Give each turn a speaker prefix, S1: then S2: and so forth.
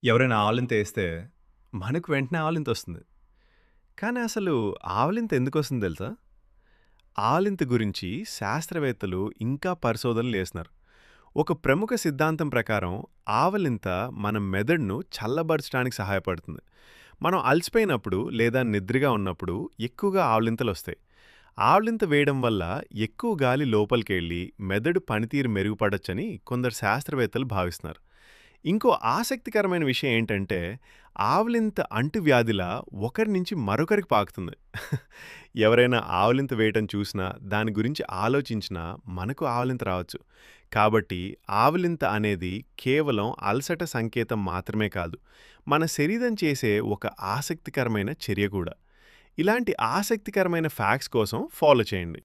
S1: ఎవరైనా ఆవలింత ఏస్తే, మనకు వెంటనే ఆవలింతొస్తుంది. కానీ అసలు ఆవలింత ఎందుకొస్తుందో తెలుసా? ఆవలింత గురించి శాస్త్రవేత్తలు ఇంకా పరిశోధనలు చేస్తున్నారు. ఒక ప్రముఖ సిద్ధాంతం ప్రకారం ఆవలింత మన మెదడును చల్లబరచడానికి సహాయపడుతుంది. మనం అలసిపోయినప్పుడు లేదా నిద్రగా ఉన్నప్పుడు ఎక్కువగా ఆవలింతలొస్తాయి. ఆవలింత వేయడం వల్ల ఎక్కువ గాలి లోపలికెళ్ళి మెదడు పనితీరు మెరుగుపడొచ్చని కొందరు శాస్త్రవేత్తలు భావిస్తున్నారు. ఇంకో ఆసక్తికరమైన విషయం ఏంటంటే, ఆవలింత అంటువ్యాధిలా ఒకరి నుంచి మరొకరికి పాకుతుంది. ఎవరైనా ఆవలింత వేయటం చూసినా, దాని గురించి ఆలోచించినా మనకు ఆవలింత రావచ్చు. కాబట్టి ఆవలింత అనేది కేవలం అలసట సంకేతం మాత్రమే కాదు, మన శరీరం చేసే ఒక ఆసక్తికరమైన చర్య కూడా. ఇలాంటి ఆసక్తికరమైన ఫ్యాక్ట్స్ కోసం ఫాలో చేయండి.